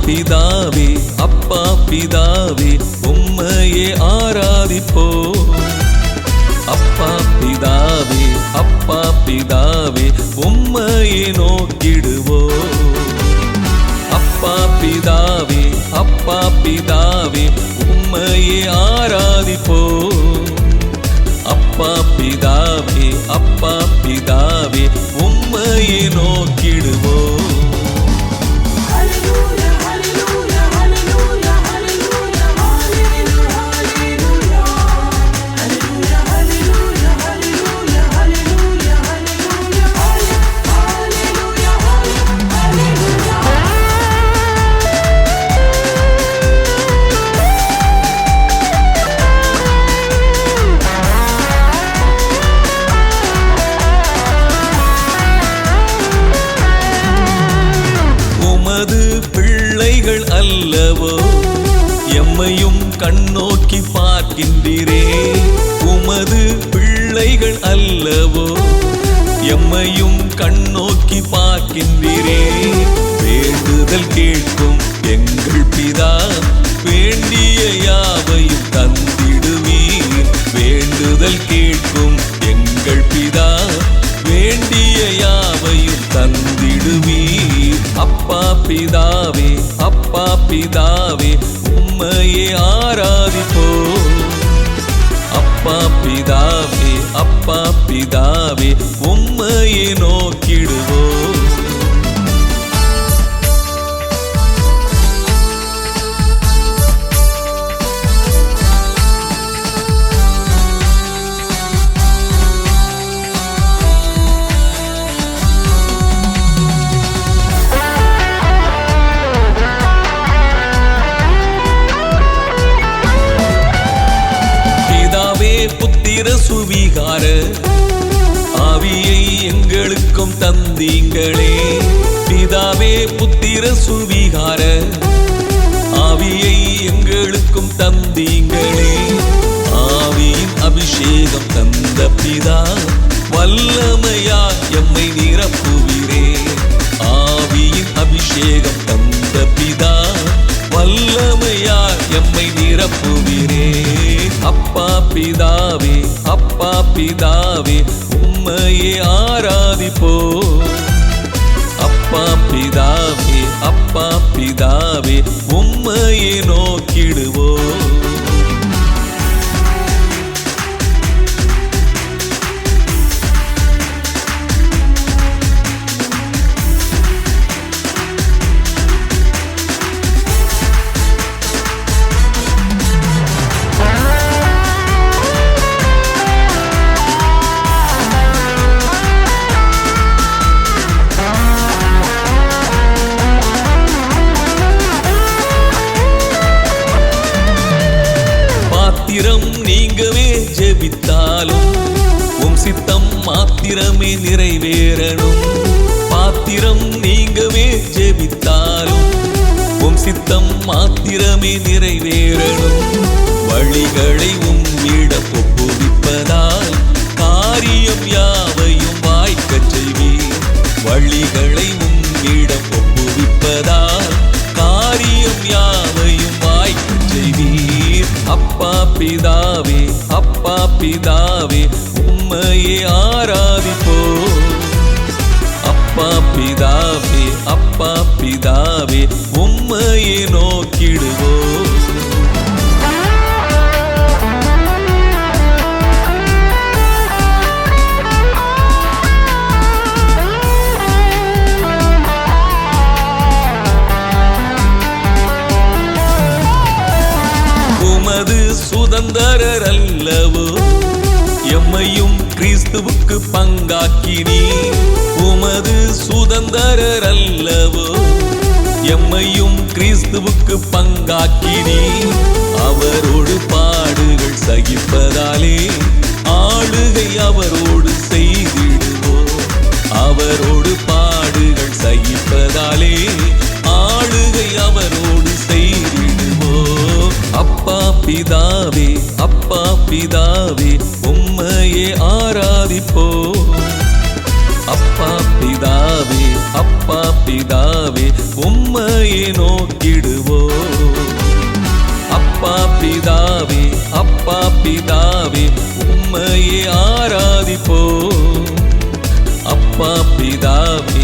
பிதாவே அப்பா பிதாவே உம்மையே ஆராதிப்போ. அப்பா பிதாவே அப்பா பிதாவே உம்மையே நோக்கிடுவோ. அப்பா பிதாவே அப்பா பிதாவே உம்மையே ஆராதிப்போ. அப்பா பிதாவே அப்பா பிதாவே உம்மையே நோக்கிடுவோ. பிள்ளைகள் அல்லவோ எம்மையும் கண்ணோக்கி பார்க்கின்றீரே. உமது பிள்ளைகள் அல்லவோ எம்மையும் கண்ணோக்கி பார்க்கின்றீரே. வேண்டுதல் கேட்கும் எங்கள் பிதா வேண்டிய யாவையும் தந்திடுவீர். வேண்டுதல் கேட்கும் எங்கள் பிதா வேண்டிய யாவையும் தந்திடுவீர். அப்பா பிதாவே அப்பா பிதாவே உம்மையே ஆராதிப்போ. அப்பா பிதாவே அப்பா பிதாவே உம்மையே நோக்கிடுவோ. புத்திர சுவிகார ஆவியை எங்களுக்கும் தந்தீங்களே. பிதாவே புத்திர சுவிகார ஆவியை எங்களுக்கும் தந்தீங்களே. ஆவியின் அபிஷேகம் தந்த பிதா வல்லமையா எம்மை நிரப்புவீரே. ஆவியின் அபிஷேகம் தந்த பிதா வல்லமையா எம்மை நிரப்புவீரே. அப்பா பிதாவே அப்பா பிதாவே உம்மையே ஆராதிப்போ. அப்பா பிதாவே அப்பா பிதாவே உம்மையே நோக்கிடுவோ. நீங்கவே ஜெபித்தாலும் உம் சித்தம் மாத்திரமே நிறைவேறணும். பாத்திரம் நீங்கவே ஜெபித்தாலும் உம் சித்தம் மாத்திரமே நிறைவேறணும். வழிகளை உம்மிடம் ஒப்புவிப்பதால் காரியம் யாவையும் வாய்க்கச் செய்வீர். வழிகளை உம்மிடம் ஒப்புவிப்பதால் காரியம் யாவையும் வாய்க்கச் செய்வீர். அப்பா பிதாவே அப்பா பிதாவே உம்மையே ஆராதிப்போ. அப்பா பிதாவே அப்பா பிதாவே உம்மையே நோக்கிடுவோ. உமது சுதந்தரர் அல்லவோ எம்மையும் கிறிஸ்துவுக்கு பங்காக்கினீ. உமது சுதந்தரர் அல்லவோ எம்மையும் கிறிஸ்துவுக்கு பங்காக்கினீ. அவரோடு பாடுகள் சகிப்பதாலே ஆளுகை அவரோடு செய்திடுவோ. அவரோடு பாடுகள் சகிப்பதாலே ஆளுகை அவரோடு செய்திடுவோ. அப்பா பிதாவே அப்பா பிதாவே உம்மையே ஆராதிப்போ. அப்பா பிதாவே, அப்பா பிதாவே, உம்மையே நோக்கிடுவோம். அப்பா பிதாவே, அப்பா பிதாவே, உம்மையே ஆராதிப்போம். அப்பா பிதாவே,